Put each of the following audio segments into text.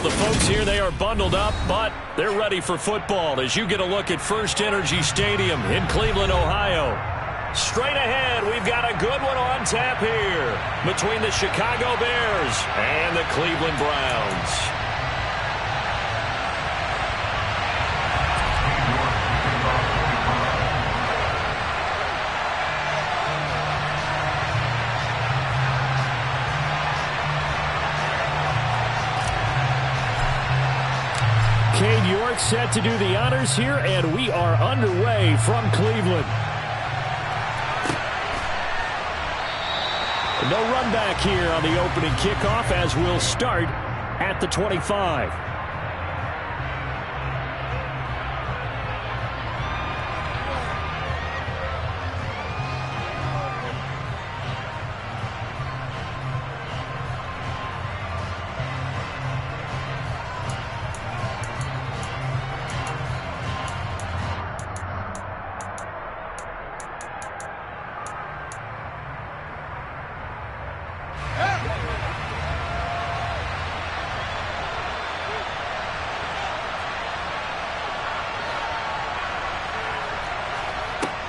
the folks here, they are bundled up, but they're ready for football as you get a look at First Energy Stadium in Cleveland, Ohio. Straight ahead, we've got a good one on tap here between the Chicago Bears and the Cleveland Browns. Cade York set to do the honors here, and we are underway from Cleveland. No run back here on the opening kickoff as we'll start at the 25.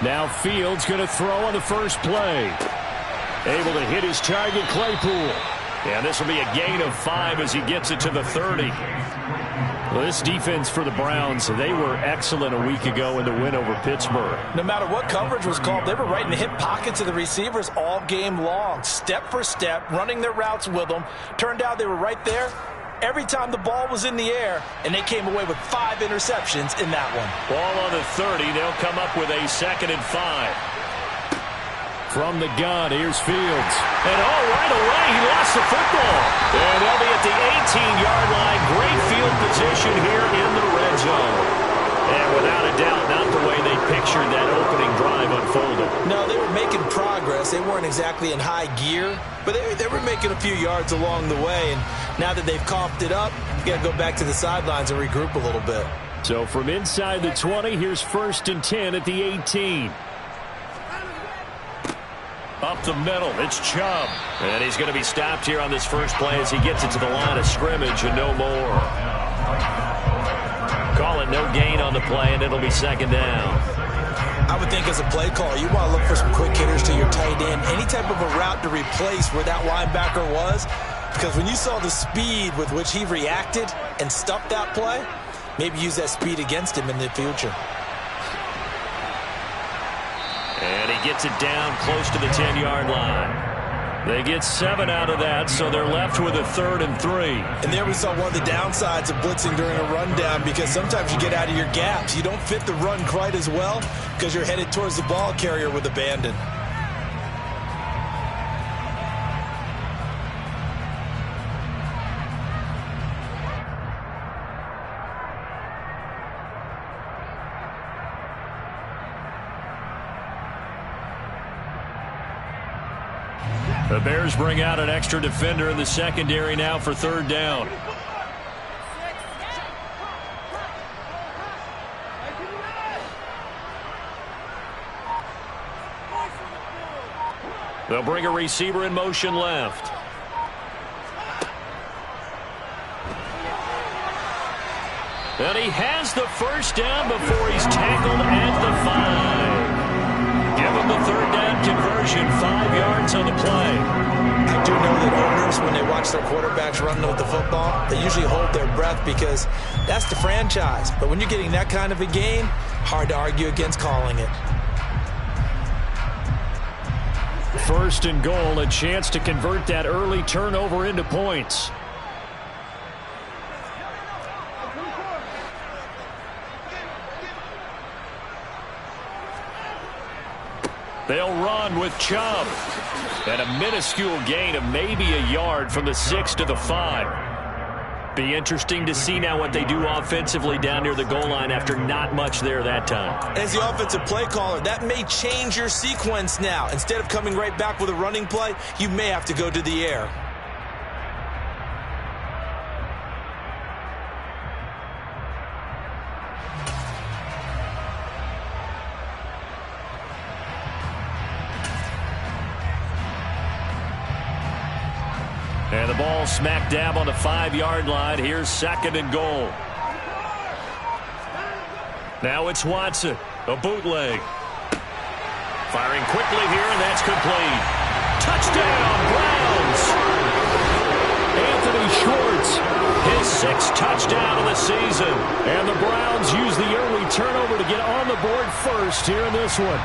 Now Fields going to throw on the first play. Able to hit his target, Claypool. And this will be a gain of 5 as he gets it to the 30. Well, this defense for the Browns, they were excellent a week ago in the win over Pittsburgh. No matter what coverage was called, they were right in the hip pockets of the receivers all game long. Step for step, running their routes with them. Turned out they were right there every time the ball was in the air, and they came away with 5 interceptions in that one. Ball on the 30. They'll come up with a 2nd and 5. From the gun, here's Fields. And right away, he lost the football. And they'll be at the 18-yard line. Great field position here in the red zone. And without a doubt, not the way they pictured that opening drive unfolded. No, they were making progress. They weren't exactly in high gear, but they were making a few yards along the way. And now that they've coughed it up, you got to go back to the sidelines and regroup a little bit. So from inside the 20, here's 1st and 10 at the 18. Up the middle, it's Chubb. And he's going to be stopped here on this first play as he gets it to the line of scrimmage and no more. Call it no gain on the play, and it'll be 2nd down. I would think as a play caller, you want to look for some quick hitters to your tight end. Any type of a route to replace where that linebacker was. Because when you saw the speed with which he reacted and stuffed that play, maybe use that speed against him in the future. And he gets it down close to the 10-yard line. They get 7 out of that, so they're left with a 3rd and 3. And there we saw one of the downsides of blitzing during a rundown, because sometimes you get out of your gaps. You don't fit the run quite as well because you're headed towards the ball carrier with abandon. The Bears bring out an extra defender in the secondary now for 3rd down. They'll bring a receiver in motion left. And he has the first down before he's tackled at the 5. Give him the 3rd down conversion, 5 yards on the play. I do know that owners, when they watch their quarterbacks run with the football, they usually hold their breath because that's the franchise. But when you're getting that kind of a game, hard to argue against calling it. 1st and goal, a chance to convert that early turnover into points. They'll run with Chubb. And a minuscule gain of maybe a yard from the 6 to the 5. Be interesting to see now what they do offensively down near the goal line after not much there that time. As the offensive play caller, that may change your sequence now. Instead of coming right back with a running play, you may have to go to the air. And the ball smack dab on the 5-yard line. Here's 2nd and goal. Now it's Watson. A bootleg. Firing quickly here, and that's complete. Touchdown, Browns! Anthony Schwartz, his 6th touchdown of the season. And the Browns use the early turnover to get on the board first here in this one.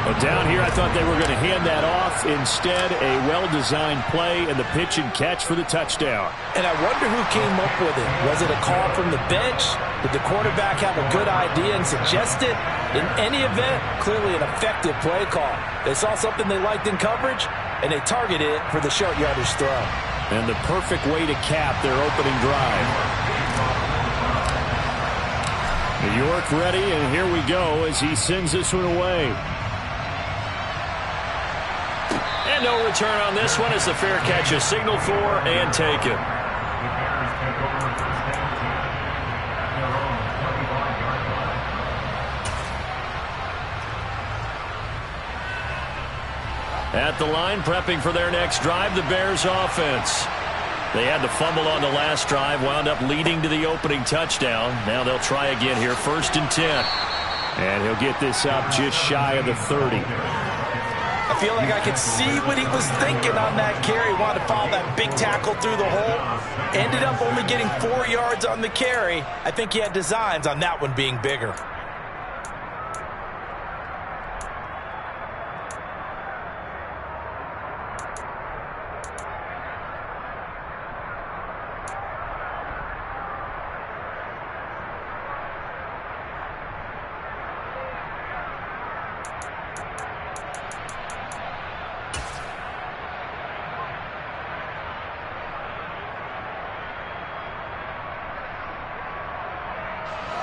But down here, I thought they were going to hand that off. Instead, a well-designed play and the pitch and catch for the touchdown. And I wonder who came up with it. Was it a call from the bench? Did the quarterback have a good idea and suggest it? In any event, clearly an effective play call. They saw something they liked in coverage, and they targeted it for the short yardage throw. And the perfect way to cap their opening drive. New York ready, and here we go as he sends this one away. And no return on this one as the fair catch is signaled for and taken. At the line, prepping for their next drive, the Bears offense. They had the fumble on the last drive, wound up leading to the opening touchdown. Now they'll try again here, 1st and 10. And he'll get this up just shy of the 30. I feel like I could see what he was thinking on that carry. Wanted to follow that big tackle through the hole. Ended up only getting 4 yards on the carry. I think he had designs on that one being bigger.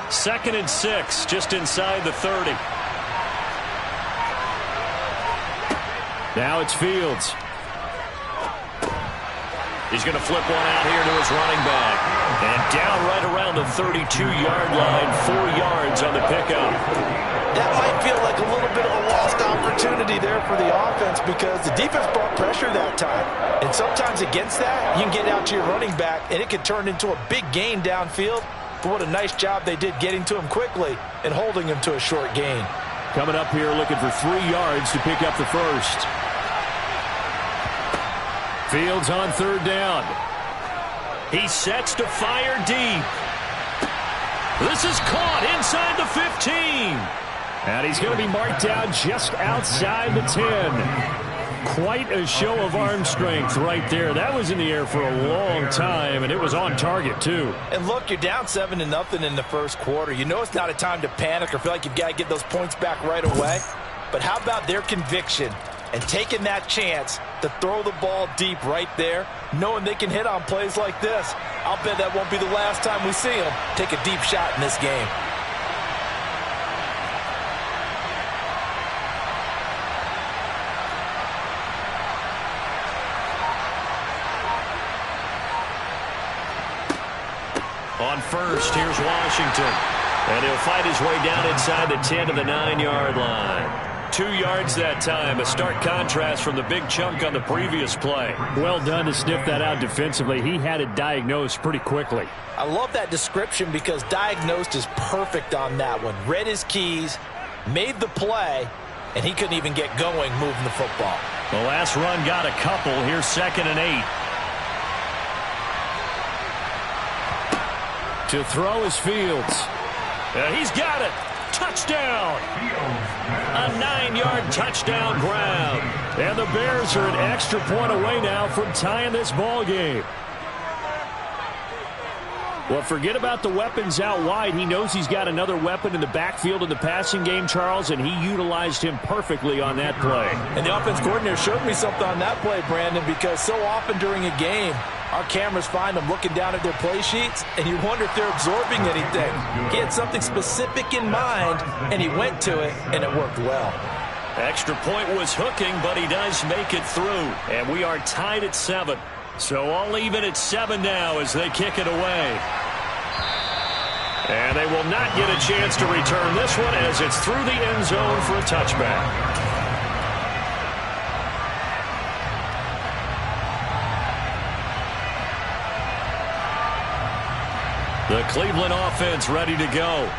Second and 6, just inside the 30. Now it's Fields. He's going to flip one out here to his running back. And down right around the 32-yard line, 4 yards on the pickup. That might feel like a little bit of a lost opportunity there for the offense because the defense brought pressure that time. And sometimes against that, you can get out to your running back, and it can turn into a big gain downfield. But what a nice job they did getting to him quickly and holding him to a short gain. Coming up here looking for 3 yards to pick up the first. Fields on 3rd down. He sets to fire deep. This is caught inside the 15. And he's going to be marked down just outside the 10. Quite a show of arm strength right there. That was in the air for a long time, and it was on target, too. And look, you're down 7-0 in the first quarter. You know it's not a time to panic or feel like you've got to get those points back right away. But how about their conviction and taking that chance to throw the ball deep right there, knowing they can hit on plays like this? I'll bet that won't be the last time we see them take a deep shot in this game. On first, here's Washington. And he'll fight his way down inside the 10 to the 9-yard line. 2 yards that time. A stark contrast from the big chunk on the previous play. Well done to sniff that out defensively. He had it diagnosed pretty quickly. I love that description because diagnosed is perfect on that one. Read his keys, made the play, and he couldn't even get going moving the football. The last run got a couple. Here's 2nd and 8. To throw is Fields. He's got it. Touchdown. A 9-yard touchdown grab. And the Bears are an extra point away now from tying this ball game. Well, forget about the weapons out wide. He knows he's got another weapon in the backfield in the passing game, Charles, and he utilized him perfectly on that play. And the offense coordinator showed me something on that play, Brandon, because so often during a game, our cameras find them looking down at their play sheets, and you wonder if they're absorbing anything. He had something specific in mind, and he went to it, and it worked well. Extra point was hooking, but he does make it through. And we are tied at 7. So all even at 7 now as they kick it away. And they will not get a chance to return this one as it's through the end zone for a touchback. The Cleveland offense ready to go.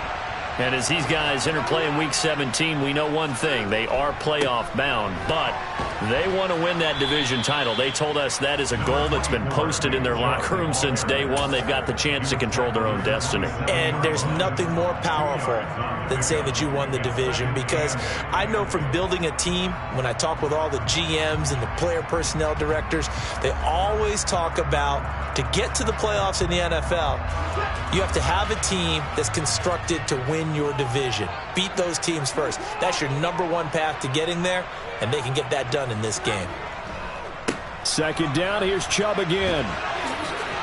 And as these guys interplay in Week 17, we know one thing. They are playoff bound, but they want to win that division title. They told us that is a goal that's been posted in their locker room since day one. They've got the chance to control their own destiny. And there's nothing more powerful than saying that you won the division, because I know from building a team, when I talk with all the GMs and the player personnel directors, they always talk about to get to the playoffs in the NFL, you have to have a team that's constructed to win your division. Beat those teams first. That's your #1 path to getting there, and they can get that done in this game. Second down, here's Chubb again.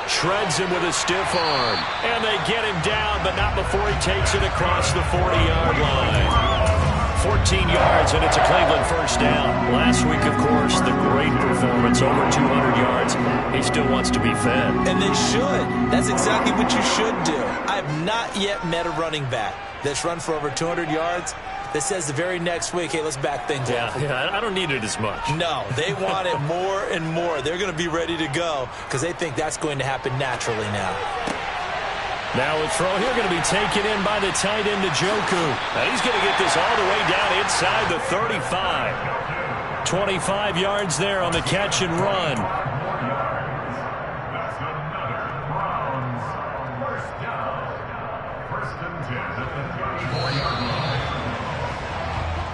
Shreds him with a stiff arm. And they get him down, but not before he takes it across the 40-yard line. 14 yards, and it's a Cleveland first down. Last week, of course, the great performance, over 200 yards. He still wants to be fed. And they should. That's exactly what you should do. I have not yet met a running back that's run for over 200 yards that says the very next week, hey, let's back things up. Yeah, I don't need it as much. No, they want it more and more. They're going to be ready to go because they think that's going to happen naturally now. Now a throw here going to be taken in by the tight end, Njoku. And he's going to get this all the way down inside the 35. 25 yards there on the catch and run.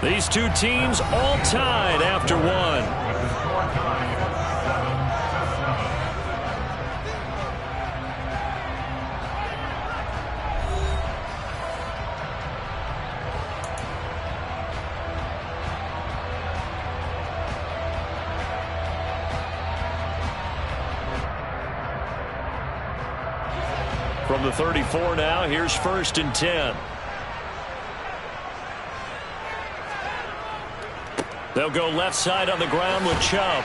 These two teams all tied after one. From the 34 now, here's 1st and 10. They'll go left side on the ground with Chubb.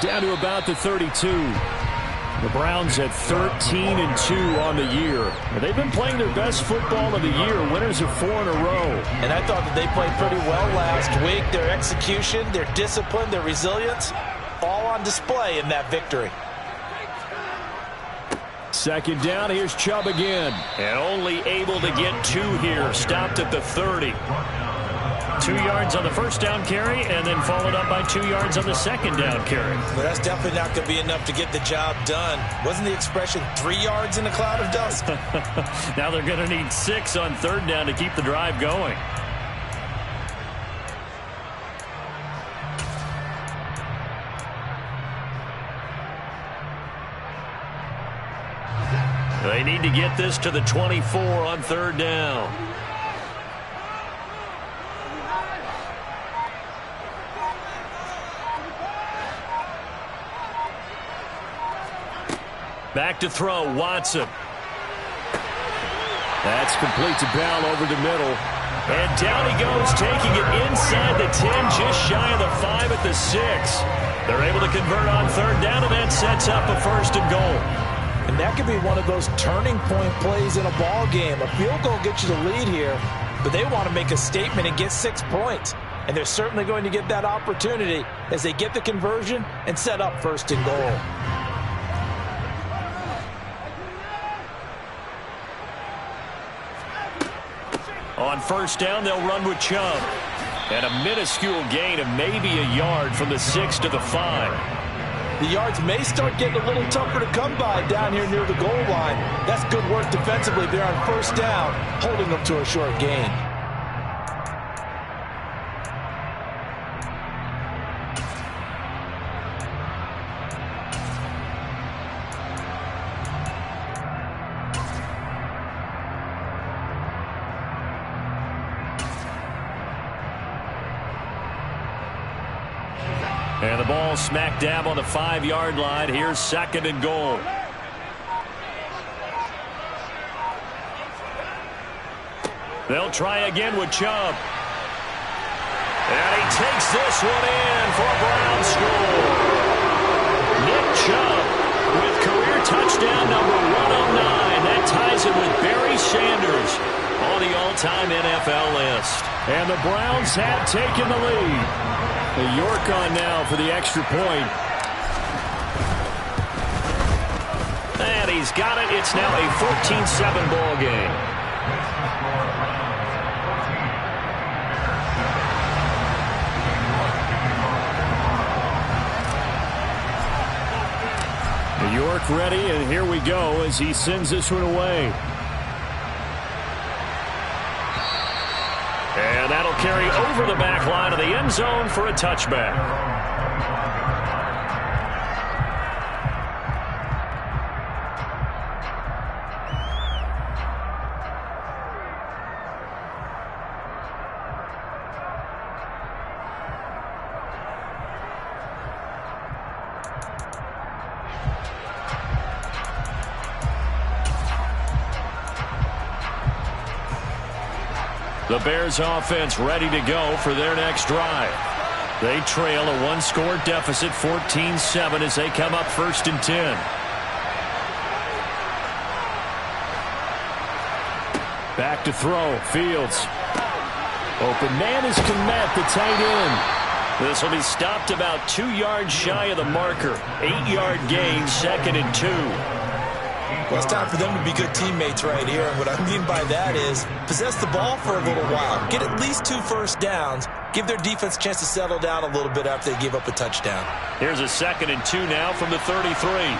Down to about the 32. The Browns at 13-2 on the year. They've been playing their best football of the year. Winners of 4 in a row. And I thought that they played pretty well last week. Their execution, their discipline, their resilience, all on display in that victory. Second down, here's Chubb again. And only able to get 2 here. Stopped at the 30. 2 yards on the first down carry, and then followed up by 2 yards on the second down carry. Well, that's definitely not going to be enough to get the job done. Wasn't the expression 3 yards in a cloud of dust? Now they're going to need 6 on 3rd down to keep the drive going. They need to get this to the 24 on 3rd down. Back to throw, Watson. That's complete to Bell over the middle. And down he goes, taking it inside the 10, just shy of the 5 at the 6. They're able to convert on 3rd down, and that sets up a 1st and goal. And that could be one of those turning point plays in a ball game. A field goal gets you the lead here, but they want to make a statement and get 6 points. And they're certainly going to get that opportunity as they get the conversion and set up 1st and goal. On 1st down, they'll run with Chubb. And a minuscule gain of maybe a yard from the 6 to the 5. The yards may start getting a little tougher to come by down here near the goal line. That's good work defensively there on 1st down, holding them to a short gain. And the ball smack dab on the 5-yard line. Here's 2nd and goal. They'll try again with Chubb. And he takes this one in for a Brown score. Nick Chubb with career touchdown number 109. That ties him with Barry Sanders on the all-time NFL list. And the Browns have taken the lead. York on now for the extra point. And he's got it. It's now a 14-7 ball game. New York ready, and here we go as he sends this one away. And that'll carry over the back line of the end zone for a touchback. The Bears offense ready to go for their next drive. They trail a one-score deficit, 14-7, as they come up 1st and 10. Back to throw. Fields. Open man is Kmet, the tight end. This will be stopped about 2 yards shy of the marker. 8-yard gain, 2nd and 2. Well, it's time for them to be good teammates right here. And what I mean by that is possess the ball for a little while. Get at least 2 first downs. Give their defense a chance to settle down a little bit after they give up a touchdown. Here's a 2nd and 2 now from the 33.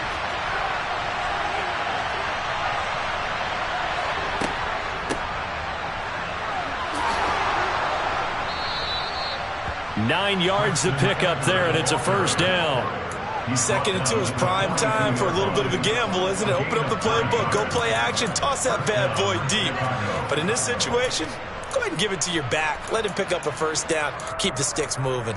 Nine yards to pick up there, and it's a first down. 2nd and 2 is prime time for a little bit of a gamble, isn't it? Open up the playbook, go play action, toss that bad boy deep. But in this situation, go ahead and give it to your back. Let him pick up a first down. Keep the sticks moving.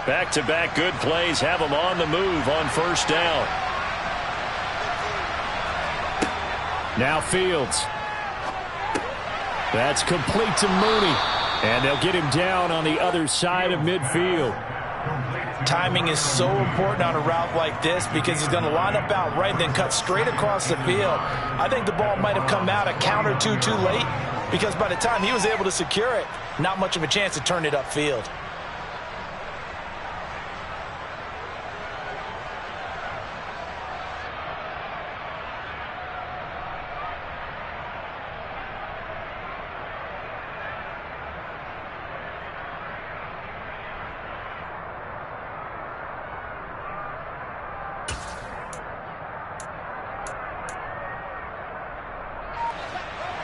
Back-to-back good plays have them on the move on first down. Now Fields. That's complete to Mooney. And they'll get him down on the other side of midfield. Timing is so important on a route like this because he's going to line up out right and then cut straight across the field. I think the ball might have come out a count or two too late because by the time he was able to secure it, not much of a chance to turn it upfield.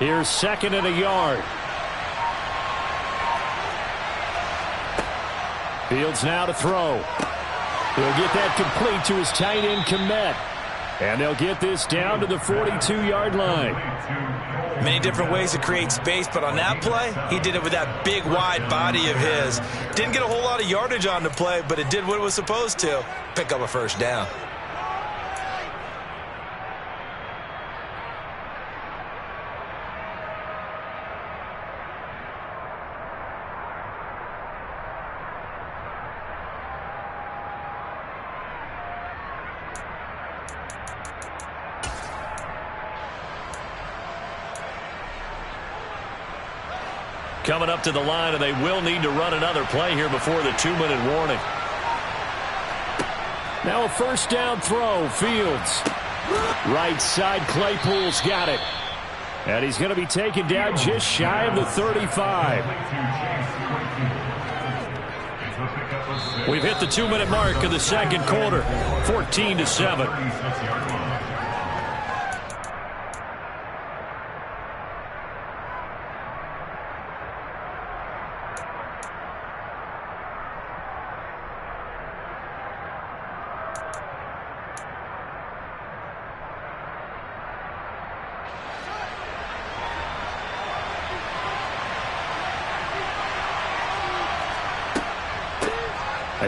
Here's 2nd and a yard. Fields now to throw. He'll get that complete to his tight end, Kmet. And they'll get this down to the 42-yard line. Many different ways to create space, but on that play, he did it with that big, wide body of his. Didn't get a whole lot of yardage on the play, but it did what it was supposed to. Pick up a first down. Coming up to the line, and they will need to run another play here before the 2-minute warning. Now a first down throw. Fields. Right side, Claypool's got it. And he's going to be taken down just shy of the 35. We've hit the 2-minute mark in the second quarter. 14-7.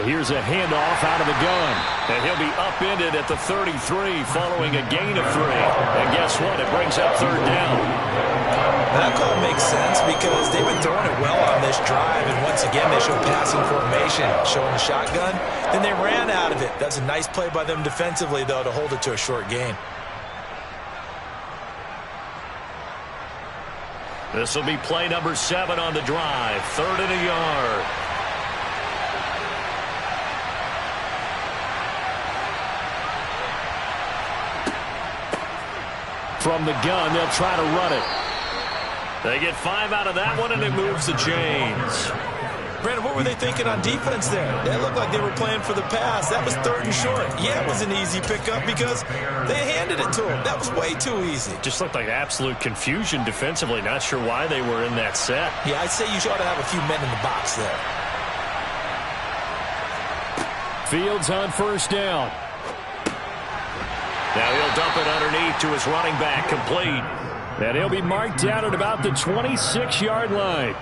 Here's a handoff out of the gun. And he'll be upended at the 33 following a gain of 3. And guess what? It brings up 3rd down. That call makes sense because they've been throwing it well on this drive. And once again, they show passing formation, showing the shotgun. Then they ran out of it. That's a nice play by them defensively, though, to hold it to a short gain. This will be play number 7 on the drive. 3rd and a yard. From the gun, they'll try to run it. They get 5 out of that one, and it moves the chains. Brandon, what were they thinking on defense there? That looked like they were playing for the pass. That was 3rd and short. Yeah, it was an easy pickup because they handed it to him. That was way too easy. Just looked like absolute confusion defensively. Not sure why they were in that set. Yeah, I'd say you ought to have a few men in the box there. Fields on 1st down. Now he'll dump it underneath to his running back, complete. And he'll be marked down at about the 26-yard line.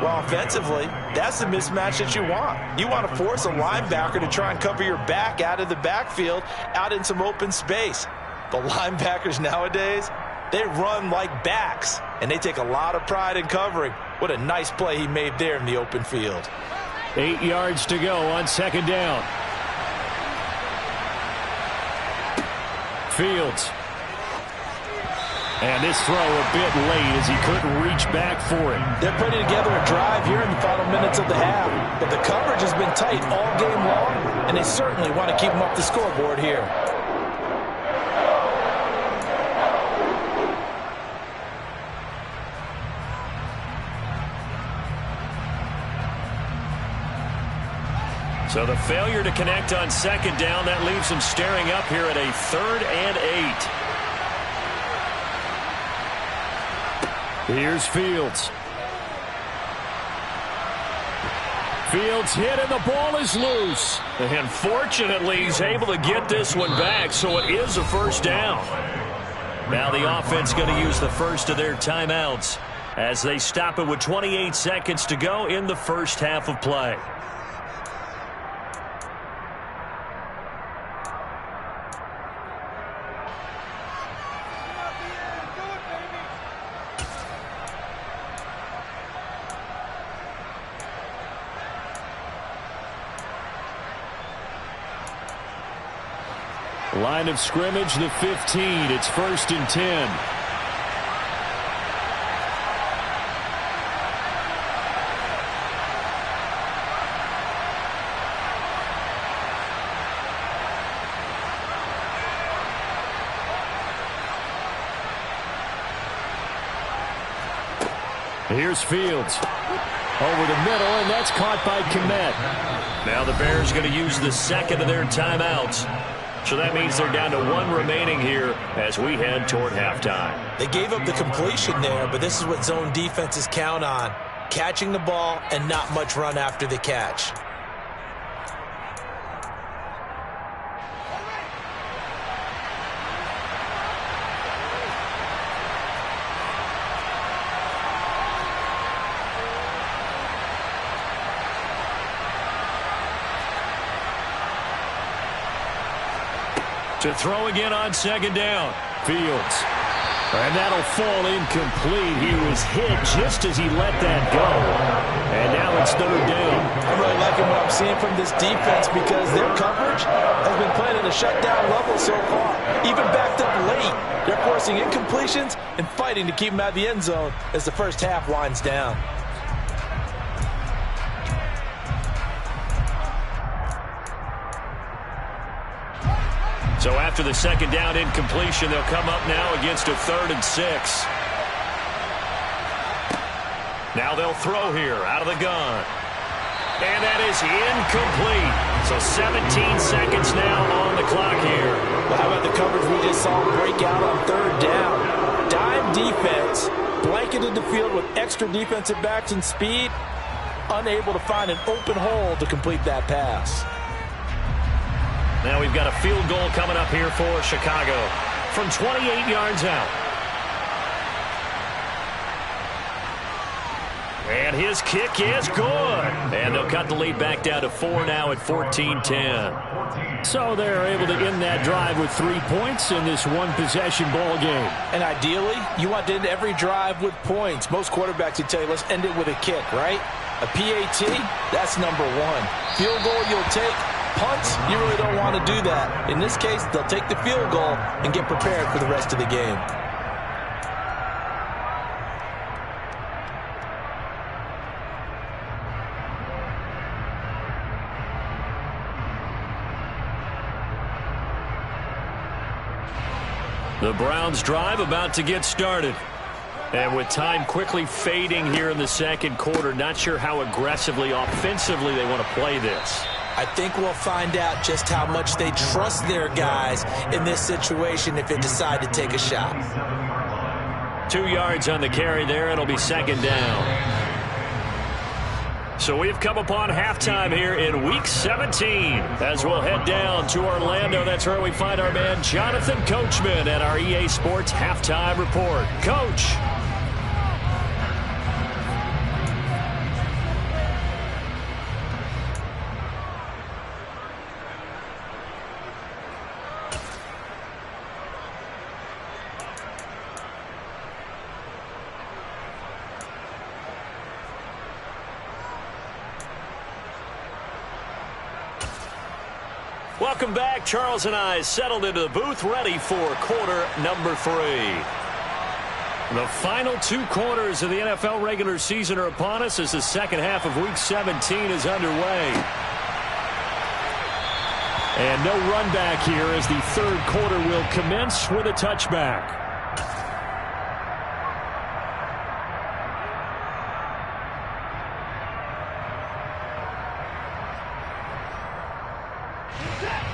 Well, offensively, that's the mismatch that you want. You want to force a linebacker to try and cover your back out of the backfield, out in some open space. The linebackers nowadays, they run like backs, and they take a lot of pride in covering. What a nice play he made there in the open field. 8 yards to go on 2nd down. Fields. And this throw a bit late as he couldn't reach back for it. They're putting together a drive here in the final minutes of the half. But the coverage has been tight all game long, and they certainly want to keep them up the scoreboard here. So the failure to connect on 2nd down, that leaves them staring up here at a 3rd and 8. Here's Fields. Fields hit and the ball is loose. And fortunately, he's able to get this one back, so it is a 1st down. Now the offense going to use the first of their timeouts as they stop it with 28 seconds to go in the 1st half of play. Line of scrimmage, the 15. It's 1st and 10. Here's Fields. Over the middle, and that's caught by Kmet. Now the Bears going to use the 2nd of their timeouts. So that means they're down to 1 remaining here as we head toward halftime. They gave up the completion there, but this is what zone defenses count on. Catching the ball and not much run after the catch. To throw again on 2nd down. Fields. And that'll fall incomplete. He was hit just as he let that go. And now it's 3rd down. I'm really liking what I'm seeing from this defense because their coverage has been playing at a shutdown level so far. Even backed up late, they're forcing incompletions and fighting to keep them out of the end zone as the 1st half winds down. So after the 2nd down incompletion, they'll come up now against a 3rd and 6. Now they'll throw here out of the gun. And that is incomplete. So 17 seconds now on the clock here. Well, how about the coverage we just saw break out on 3rd down? Dime defense, blanketed the field with extra defensive backs and speed, unable to find an open hole to complete that pass. Now we've got a field goal coming up here for Chicago from 28 yards out. And his kick is good. And they'll cut the lead back down to 4 now at 14-10. So they're able to end that drive with 3 points in this one-possession ball game. And ideally, you want to end every drive with points. Most quarterbacks would tell you, let's end it with a kick, right? A PAT, that's number 1. Field goal you'll take. Punts, you really don't want to do that. In this case, they'll take the field goal and get prepared for the rest of the game. The Browns drive about to get started. And with time quickly fading here in the second quarter, not sure how aggressively, offensively they want to play this. I think we'll find out just how much they trust their guys in this situation if they decide to take a shot. 2 yards on the carry there. It'll be second down. So we've come upon halftime here in Week 17. As we'll head down to Orlando, that's where we find our man Jonathan Coachman at our EA Sports Halftime Report. Coach. Welcome back. Charles and I settled into the booth, ready for quarter number 3. The final 2 quarters of the NFL regular season are upon us as the second half of Week 17 is underway. And no run back here as the third quarter will commence with a touchback.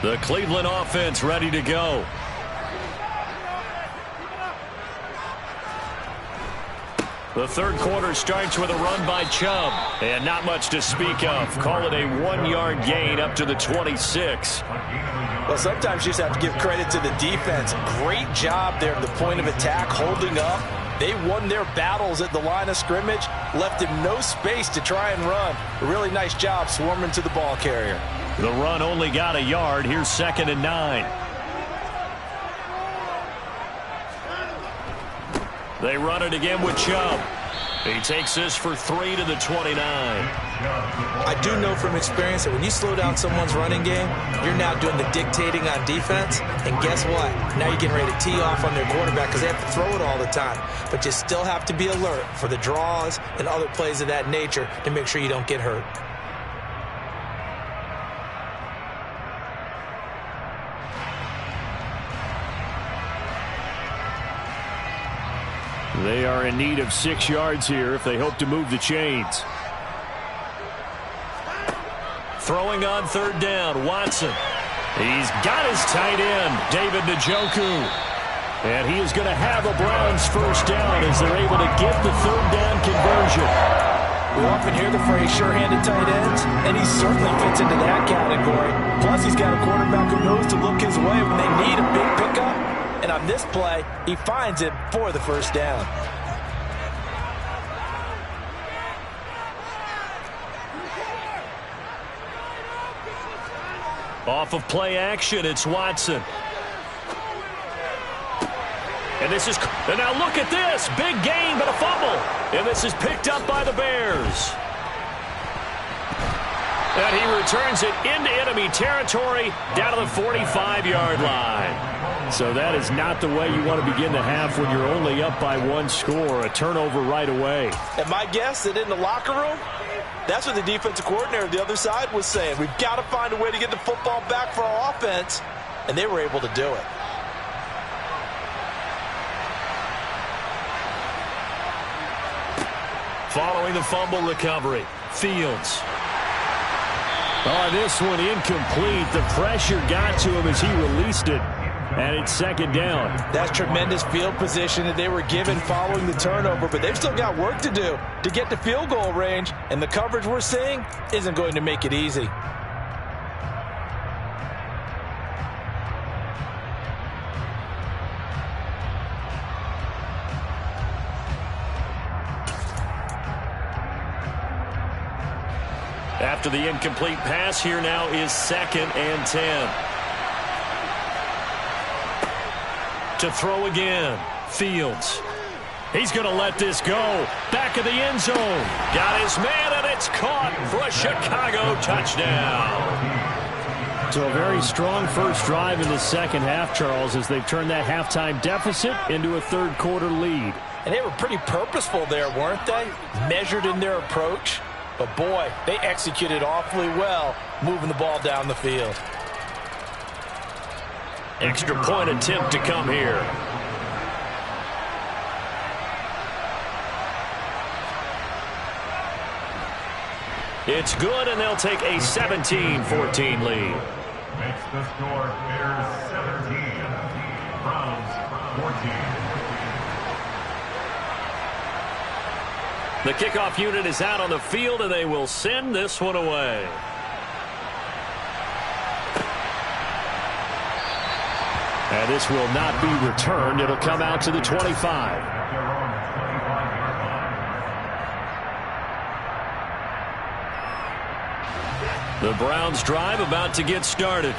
The Cleveland offense ready to go. The third quarter starts with a run by Chubb. And not much to speak of. Call it a 1-yard gain up to the 26. Well, sometimes you just have to give credit to the defense. Great job there at the point of attack, holding up. They won their battles at the line of scrimmage, left him no space to try and run. A really nice job swarming to the ball carrier. The run only got a yard. Here's 2nd and 9. They run it again with Chubb. He takes this for 3 to the 29. I do know from experience that when you slow down someone's running game, you're now doing the dictating on defense. And guess what? Now you're getting ready to tee off on their quarterback because they have to throw it all the time. But you still have to be alert for the draws and other plays of that nature to make sure you don't get hurt. They are in need of 6 yards here if they hope to move the chains. Throwing on third down, Watson. He's got his tight end, David Njoku. And he is going to have a Browns first down as they're able to get the third down conversion. We often hear the phrase sure-handed tight ends, and he certainly fits into that category. Plus, he's got a quarterback who knows to look his way when they need a big pickup. And on this play, he finds it for the first down. Off of play action, it's Watson. And now look at this. Big gain, but a fumble. And this is picked up by the Bears. And he returns it into enemy territory down to the 45-yard line. So that is not the way you want to begin the half when you're only up by 1 score. A turnover right away. And my guess that in the locker room, that's what the defensive coordinator on the other side was saying. We've got to find a way to get the football back for our offense. And they were able to do it. Following the fumble recovery, Fields. Oh, this one incomplete. The pressure got to him as he released it. And it's second down. That's tremendous field position that they were given following the turnover, but they've still got work to do to get to field goal range, and the coverage we're seeing isn't going to make it easy. After the incomplete pass, here now is 2nd and 10. To throw again, Fields. He's going to let this go. Back of the end zone. Got his man, and it's caught for a Chicago touchdown. So a very strong first drive in the second half, Charles, as they've turned that halftime deficit into a third quarter lead. And they were pretty purposeful there, weren't they? Measured in their approach. But boy, they executed awfully well, moving the ball down the field. Extra point attempt to come here. It's good, and they'll take a 17-14 lead. Makes the score Bears 17, Browns 14. The kickoff unit is out on the field, and they will send this one away. And this will not be returned. It'll come out to the 25. The Browns drive about to get started.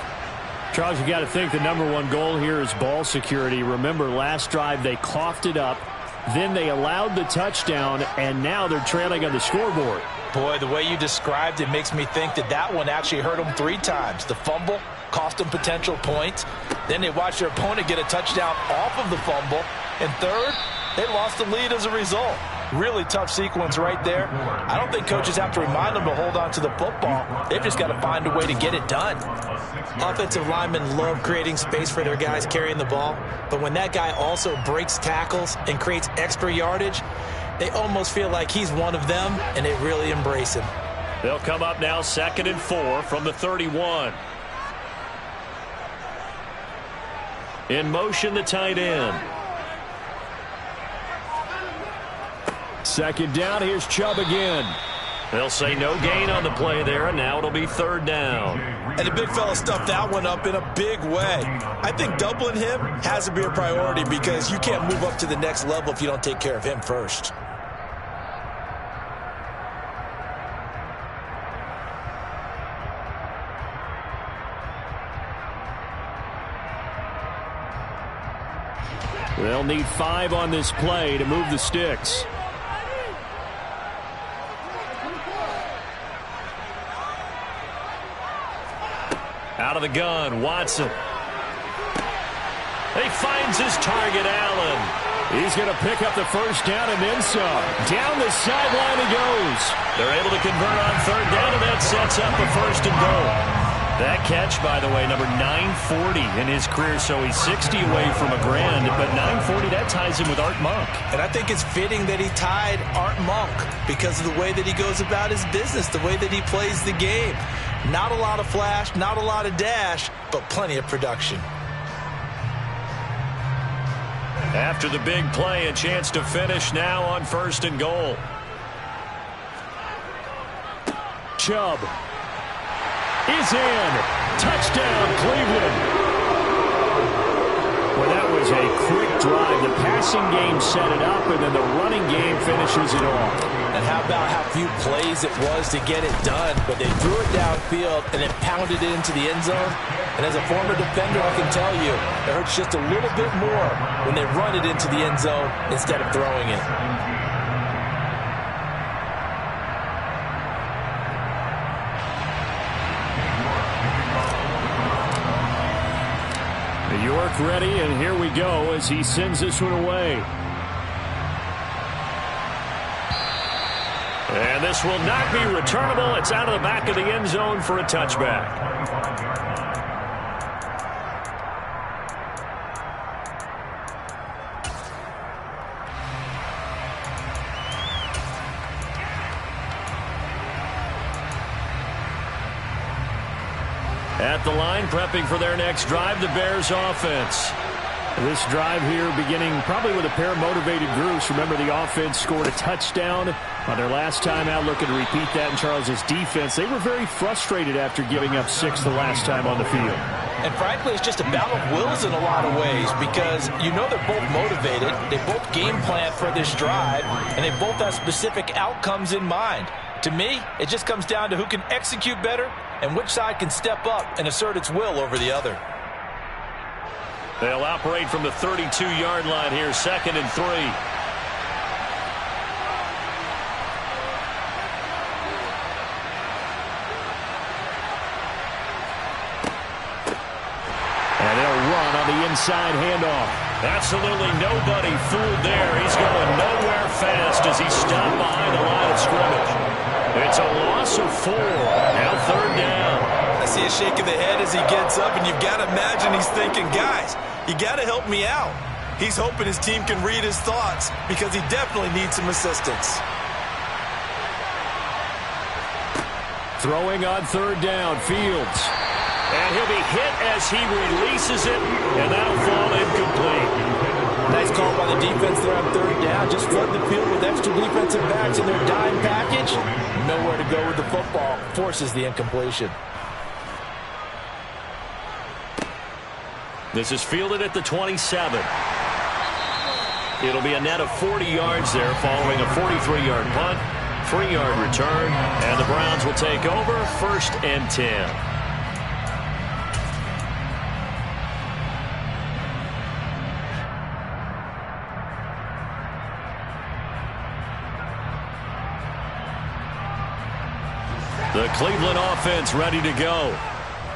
Charles, you got to think the #1 goal here is ball security. Remember, last drive they coughed it up. Then they allowed the touchdown, and now they're trailing on the scoreboard. Boy, the way you described it makes me think that that one actually hurt them 3 times. The fumble cost them potential points. Then they watched their opponent get a touchdown off of the fumble. And third, they lost the lead as a result. Really tough sequence right there. I don't think coaches have to remind them to hold on to the football. They've just got to find a way to get it done. Offensive linemen love creating space for their guys carrying the ball. But when that guy also breaks tackles and creates extra yardage, they almost feel like he's one of them, and they really embrace him. They'll come up now 2nd and 4 from the 31. In motion, the tight end. 2nd down, here's Chubb again. They'll say no gain on the play there, and now it'll be 3rd down. And the big fella stuffed that one up in a big way. I think doubling him has to be a priority because you can't move up to the next level if you don't take care of him first. They'll need 5 on this play to move the sticks. Out of the gun, Watson. He finds his target, Allen. He's going to pick up the 1st down and then some. Down the sideline he goes. They're able to convert on 3rd down, and that sets up a 1st and goal. That catch, by the way, number 940 in his career, so he's 60 away from a grand, but 940, that ties him with Art Monk. And I think it's fitting that he tied Art Monk because of the way that he goes about his business, the way that he plays the game. Not a lot of flash, not a lot of dash, but plenty of production. After the big play, a chance to finish now on 1st and goal. Chubb is in. Touchdown, Cleveland. Well, that was a quick drive. The passing game set it up, and then the running game finishes it off. And how about how few plays it was to get it done, but they threw it downfield and then pounded it into the end zone. And as a former defender, I can tell you, it hurts just a little bit more when they run it into the end zone instead of throwing it. York ready, and here we go as he sends this one away. And this will not be returnable. It's out of the back of the end zone for a touchback. At the line, prepping for their next drive, the Bears offense. This drive here beginning probably with a pair of motivated groups. Remember, the offense scored a touchdown on their last time out, looking to repeat that in Charles's defense. They were very frustrated after giving up 6 the last time on the field. And frankly, it's just a battle of wills in a lot of ways because you know they're both motivated. They both game plan for this drive, and they both have specific outcomes in mind. To me, it just comes down to who can execute better and which side can step up and assert its will over the other. They'll operate from the 32-yard line here, 2nd and 3. And they'll run on the inside handoff. Absolutely nobody fooled there. He's going nowhere fast as he stopped behind the line of scrimmage. It's a loss of 4. Now 3rd down. I see a shake of the head as he gets up, and you've got to imagine he's thinking, guys, you got to help me out. He's hoping his team can read his thoughts because he definitely needs some assistance. Throwing on third down, Fields. And he'll be hit as he releases it, and that'll fall incomplete. Nice call by the defense there on third down. Just flood the field with extra defensive backs in their dime package. Nowhere to go with the football. Forces the incompletion. This is fielded at the 27. It'll be a net of 40 yards there following a 43-yard punt, 3-yard return, and the Browns will take over 1st and 10. The Cleveland offense ready to go.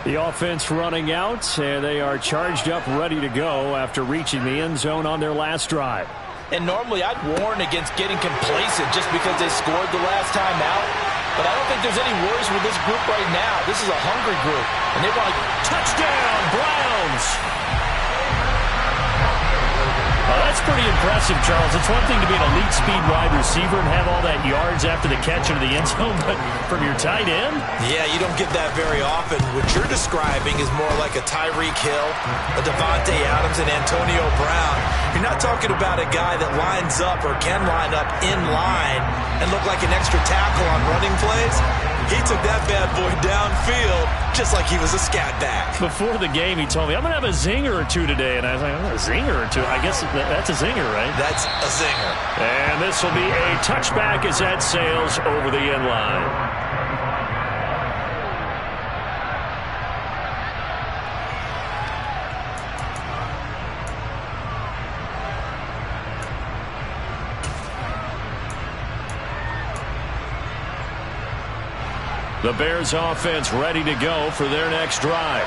The offense running out, and they are charged up, ready to go after reaching the end zone on their last drive. And normally I'd warn against getting complacent just because they scored the last time out. But I don't think there's any worries with this group right now. This is a hungry group, and they want to... Touchdown, Browns! That's pretty impressive, Charles. It's one thing to be an elite speed wide receiver and have all that yards after the catch into the end zone, but from your tight end? Yeah, you don't get that very often. What you're describing is more like a Tyreek Hill, a Devontae Adams, and Antonio Brown. You're not talking about a guy that lines up or can line up in line and look like an extra tackle on running plays. He took that bad boy downfield just like he was a scat back. Before the game, he told me, I'm going to have a zinger or two today. And I was like, oh, a zinger or two? I guess that's a zinger, right? That's a zinger. And this will be a touchback as that sails over the end line. The Bears offense ready to go for their next drive.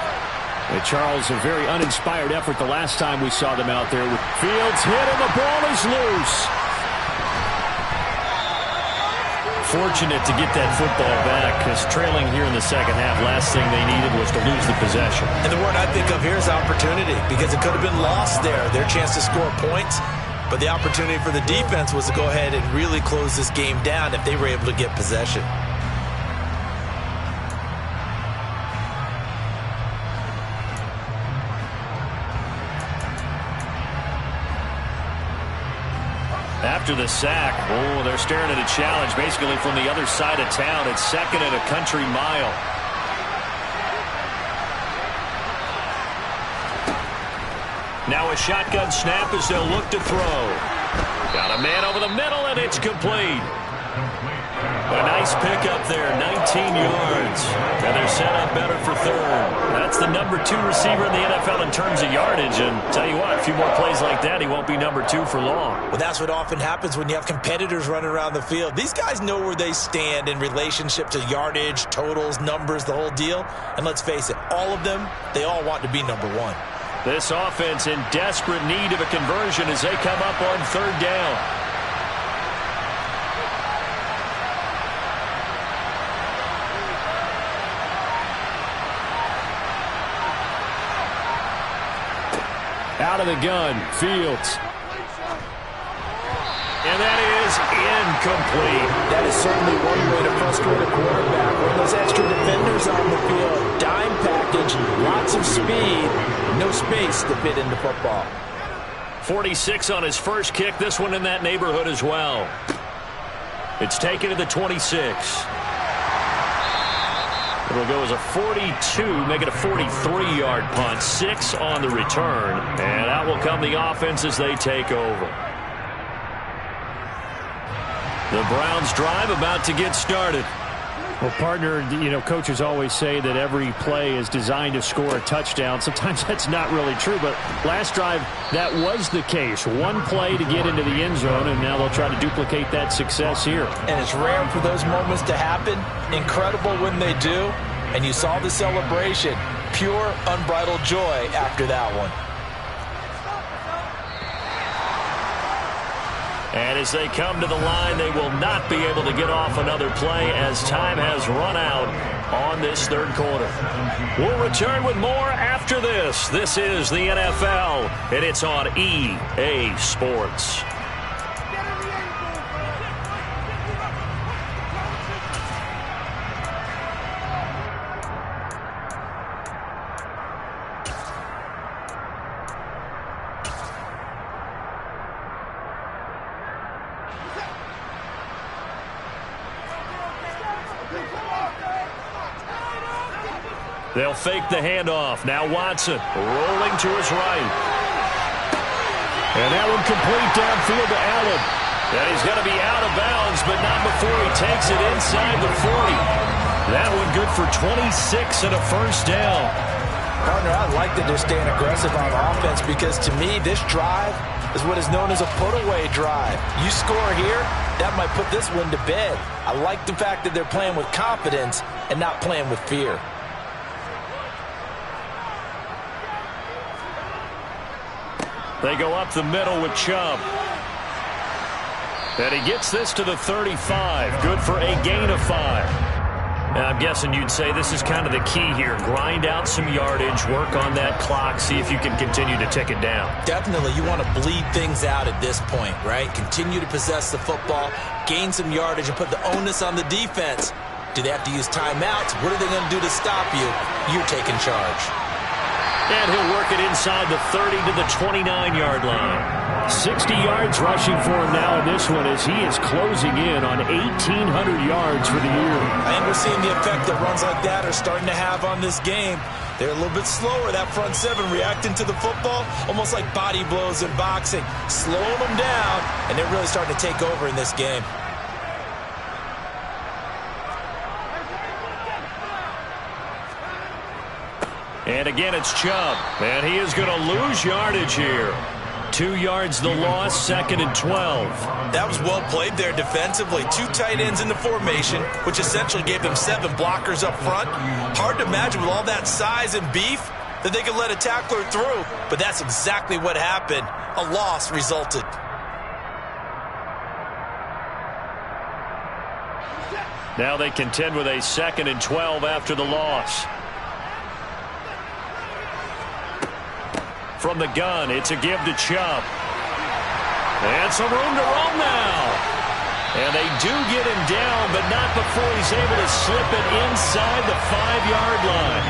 And Charles, a very uninspired effort the last time we saw them out there. With Fields hit and the ball is loose. Fortunate to get that football back because trailing here in the second half, last thing they needed was to lose the possession. And the word I think of here is opportunity because it could have been lost there, their chance to score points. But the opportunity for the defense was to go ahead and really close this game down if they were able to get possession. After the sack, they're staring at a challenge basically from the other side of town. It's 2nd and a country mile. Now a shotgun snap as they'll look to throw. Got a man over the middle, and it's complete. A nice pickup there, 19 yards. And they're set up better for 3rd. That's the number 2 receiver in the NFL in terms of yardage. And tell you what, a few more plays like that, he won't be number 2 for long. Well, that's what often happens when you have competitors running around the field. These guys know where they stand in relationship to yardage, totals, numbers, the whole deal. And let's face it, all of them, they all want to be number 1. This offense in desperate need of a conversion as they come up on 3rd down. Out of the gun, Fields. And that is incomplete. That is certainly one way to frustrate a quarterback. When those extra defenders on the field, dime package, lots of speed, no space to fit into football. 46 on his first kick. This one in that neighborhood as well. It's taken to the 26. It'll go as a 42, make it a 43-yard punt. 6 on the return. And out will come the offense as they take over. The Browns drive about to get started. Well, partner, coaches always say that every play is designed to score a touchdown. Sometimes that's not really true, but last drive, that was the case. One play to get into the end zone, and now they'll try to duplicate that success here. And it's rare for those moments to happen. Incredible when they do. And you saw the celebration. Pure, unbridled joy after that one. And as they come to the line, they will not be able to get off another play as time has run out on this 3rd quarter. We'll return with more after this. This is the NFL, and it's on EA Sports. They'll fake the handoff. Now Watson rolling to his right. And that one complete downfield to Allen. And he's going to be out of bounds, but not before he takes it inside the 40. That one good for 26 and a first down. Partner, I like that they're staying aggressive on offense because, to me, this drive is what is known as a put-away drive. You score here, that might put this one to bed. I like the fact that they're playing with confidence and not playing with fear. They go up the middle with Chubb. And he gets this to the 35. Good for a gain of 5. And I'm guessing you'd say this is kind of the key here. Grind out some yardage, work on that clock, see if you can continue to tick it down. Definitely. You want to bleed things out at this point, right? Continue to possess the football, gain some yardage, and put the onus on the defense. Do they have to use timeouts? What are they going to do to stop you? You're taking charge. And he'll work it inside the 30 to the 29-yard line. 60 yards rushing for him now in this one as he is closing in on 1,800 yards for the year. I think we're seeing the effect that runs like that are starting to have on this game. They're a little bit slower, that front seven, reacting to the football, almost like body blows in boxing, slowing them down, and they're really starting to take over in this game. And again, it's Chubb. And he is going to lose yardage here. 2 yards the loss, 2nd and 12. That was well played there defensively. 2 tight ends in the formation, which essentially gave them 7 blockers up front. Hard to imagine with all that size and beef that they could let a tackler through. But that's exactly what happened. A loss resulted. Now they contend with a 2nd and 12 after the loss. From the gun, it's a give to Chubb. And some room to roam now. And they do get him down, but not before he's able to slip it inside the 5-yard line.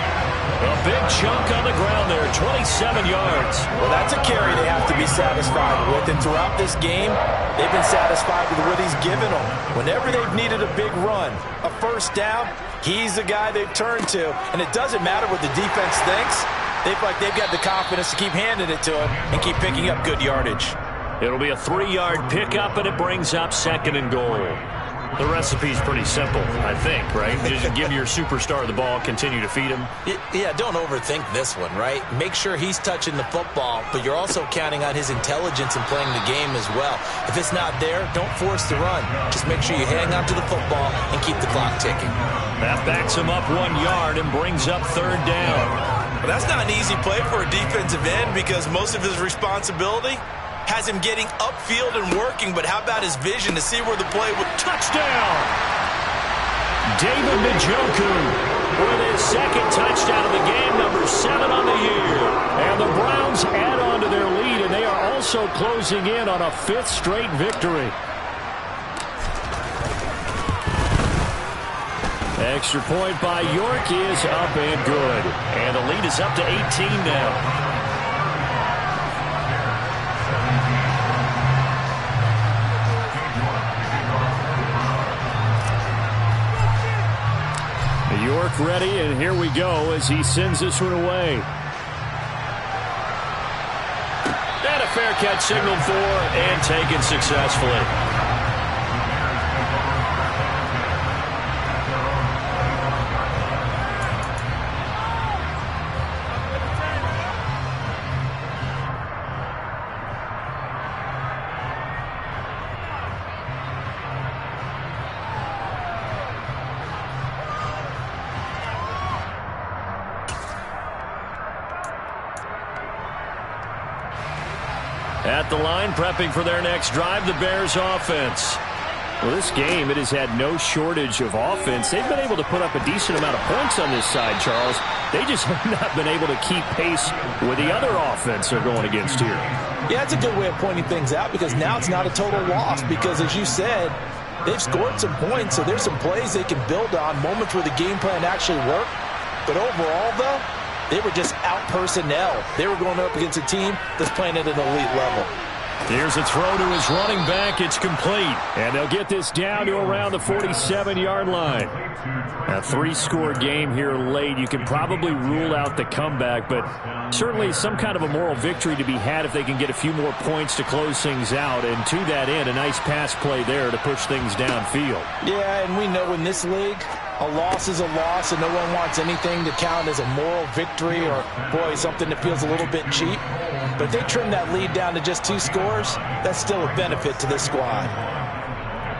A big chunk on the ground there, 27 yards. Well, that's a carry they have to be satisfied with. And throughout this game, they've been satisfied with what he's given them. Whenever they've needed a big run, a first down, he's the guy they've turned to. And it doesn't matter what the defense thinks. They feel like they've got the confidence to keep handing it to him and keep picking up good yardage. It'll be a 3-yard pickup, and it brings up 2nd and goal. The recipe's pretty simple, I think, right? Just give your superstar the ball, continue to feed him. Yeah, don't overthink this one, right? Make sure he's touching the football, but you're also counting on his intelligence in playing the game as well. If it's not there, don't force the run. Just make sure you hang on to the football and keep the clock ticking. That backs him up 1 yard and brings up 3rd down. Well, that's not an easy play for a defensive end because most of his responsibility has him getting upfield and working, but how about his vision to see where the play would... Touchdown! David Njoku with his 2nd touchdown of the game, number 7 on the year. And the Browns add on to their lead, and they are also closing in on a 5th straight victory. Extra point by York is up and good. And the lead is up to 18 now. York ready, and here we go as he sends this one away. And a fair catch signaled for and taken successfully. At the line, prepping for their next drive, the Bears offense. Well, this game, it has had no shortage of offense. They've been able to put up a decent amount of points on this side, Charles. They just have not been able to keep pace with the other offense they're going against here. Yeah, it's a good way of pointing things out because now it's not a total loss because, as you said, they've scored some points, so there's some plays they can build on, moments where the game plan actually worked. But overall, though, they were just out personnel. They were going up against a team that's playing at an elite level. Here's a throw to his running back. It's complete. And they'll get this down to around the 47-yard line. A 3-score game here late. You can probably rule out the comeback, but certainly some kind of a moral victory to be had if they can get a few more points to close things out. And to that end, a nice pass play there to push things downfield. Yeah, and we know in this league, a loss is a loss, and no one wants anything to count as a moral victory or, boy, something that feels a little bit cheap. But if they trim that lead down to just 2 scores, that's still a benefit to this squad.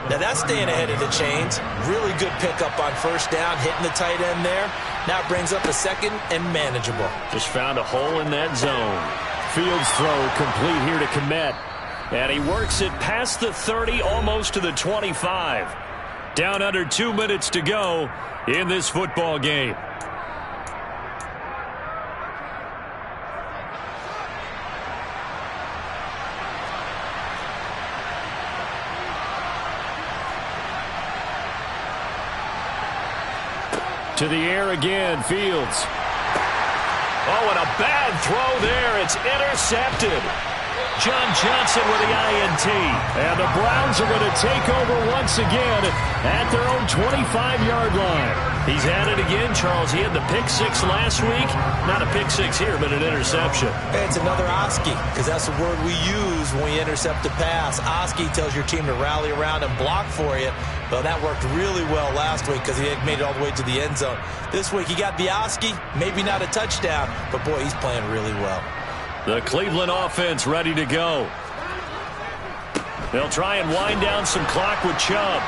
Now that's staying ahead of the chains. Really good pickup on first down, hitting the tight end there. Now it brings up a second and manageable. Just found a hole in that zone. Fields throw complete here to Kmet. And he works it past the 30, almost to the 25. Down under 2 minutes to go in this football game. To the air again, Fields. Oh, and a bad throw there. It's intercepted. John Johnson with the INT. And the Browns are going to take over once again at their own 25-yard line. He's at it again, Charles. He had the pick 6 last week. Not a pick 6 here, but an interception. Hey, it's another Oski, because that's the word we use when we intercept a pass. Oski tells your team to rally around and block for you. Well, that worked really well last week because he had made it all the way to the end zone. This week he got the Oski, maybe not a touchdown, but boy, he's playing really well. The Cleveland offense ready to go. They'll try and wind down some clock with Chubb.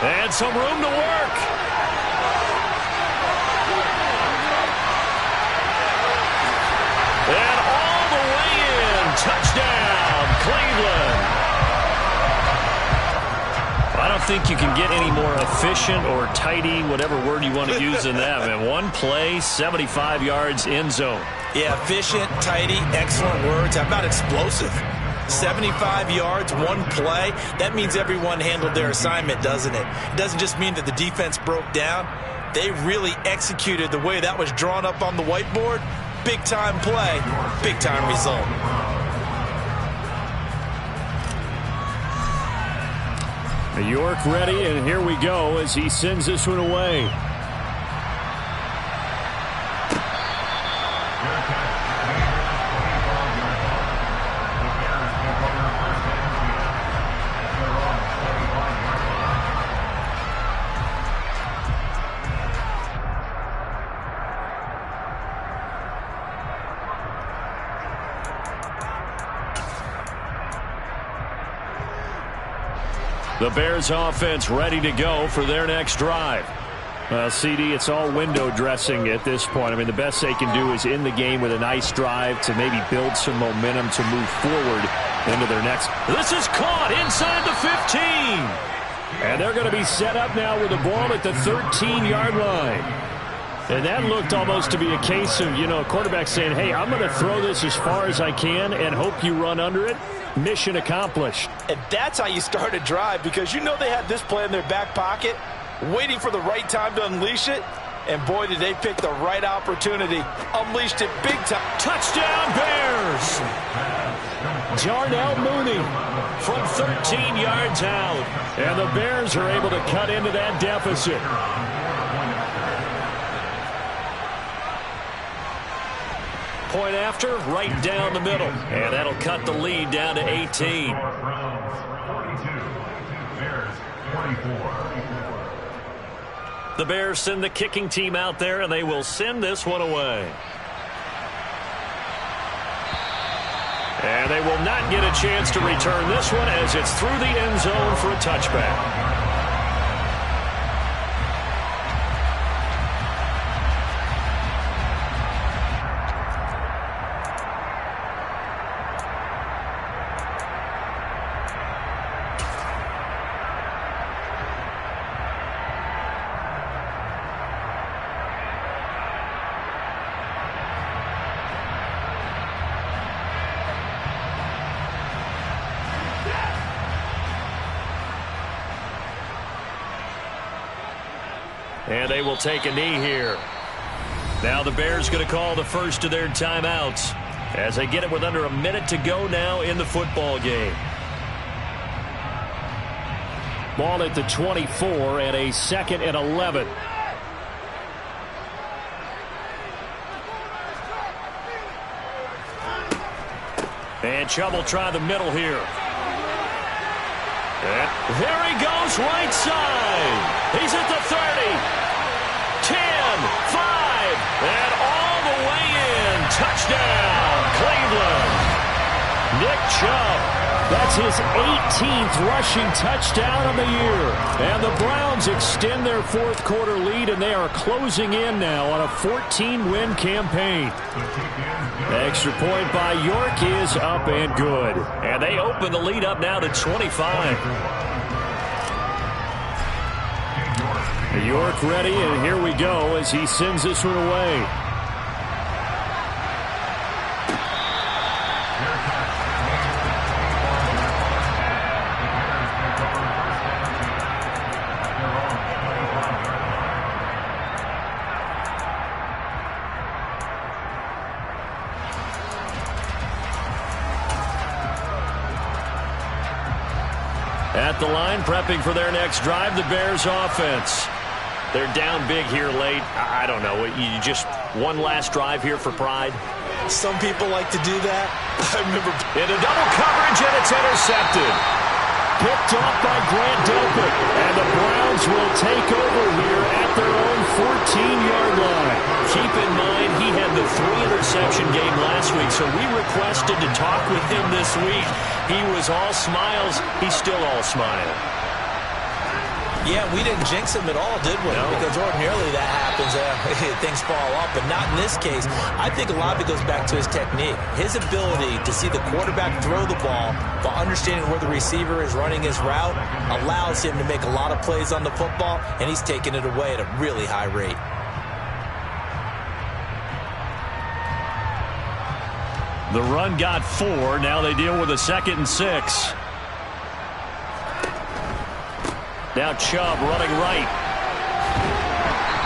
And some room to work. And all the way in. Touchdown, Cleveland. I don't think you can get any more efficient or tidy, whatever word you want to use in that, man. One play, 75 yards, end zone. Yeah, efficient, tidy, excellent words. How about explosive? 75 yards, one play. That means everyone handled their assignment, doesn't it? It doesn't just mean that the defense broke down. They really executed the way that was drawn up on the whiteboard. Big-time play, big-time result. York ready, and here we go as he sends this one away. The Bears offense ready to go for their next drive. Well, CD, it's all window dressing at this point. I mean, the best they can do is end the game with a nice drive to maybe build some momentum to move forward into their next. This is caught inside the 15. And they're going to be set up now with the ball at the 13-yard line. And that looked almost to be a case of, a quarterback saying, hey, I'm going to throw this as far as I can and hope you run under it. Mission accomplished. And that's how you start a drive, because they had this play in their back pocket, waiting for the right time to unleash it. And boy, did they pick the right opportunity. Unleashed it big time. Touchdown, Bears! Darnell Mooney from 13 yards out. And the Bears are able to cut into that deficit. Point after, right down the middle. And that'll cut the lead down to 18. The Bears send the kicking team out there, and they will send this one away. And they will not get a chance to return this one as it's through the end zone for a touchback. And they will take a knee here. Now the Bears going to call the first of their timeouts. as they get it with under a minute to go now in the football game. Ball at the 24 and a 2nd and 11. And Chubb will try the middle here. And there he goes, right side. He's at the 30. 10, 5, and all the way in. Touchdown, Cleveland. Nick Chubb. That's his 18th rushing touchdown of the year. And the Browns extend their fourth quarter lead, and they are closing in now on a 14-win campaign. Extra point by York is up and good. And they open the lead up now to 25. York ready, and here we go as he sends this one away. At the line, prepping for their next drive, the Bears offense. They're down big here late. I don't know. You just one last drive here for pride? Some people like to do that. I remember. Into double coverage, and it's intercepted. Picked off by Grant Delpit. And the Browns will take over here at their own 14-yard line. Keep in mind, he had the 3-interception game last week, so we requested to talk with him this week. He was all smiles. He's still all smile. Yeah, we didn't jinx him at all, did we? No. Because ordinarily that happens. Things fall off, but not in this case. I think a lot of it goes back to his technique. His ability to see the quarterback throw the ball while understanding where the receiver is running his route allows him to make a lot of plays on the football, and he's taking it away at a really high rate. The run got 4. Now they deal with a 2nd and 6. Now Chubb running right.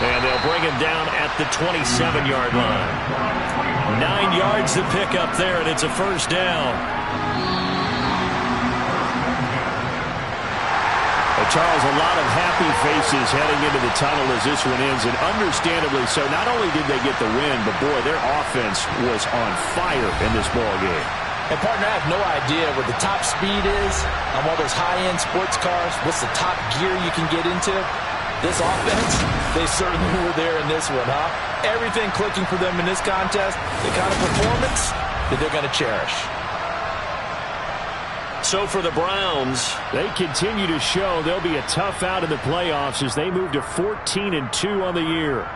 And they'll bring him down at the 27-yard line. 9 yards to pick up there, and it's a first down. Charles, a lot of happy faces heading into the tunnel as this one ends, and understandably so. Not only did they get the win, but boy, their offense was on fire in this ball game. And, partner, I have no idea what the top speed is on all those high-end sports cars. What's the top gear you can get into? This offense, they certainly were there in this one, huh? Everything clicking for them in this contest, the kind of performance that they're going to cherish. So for the Browns, they continue to show they'll be a tough out in the playoffs as they move to 14-2 on the year.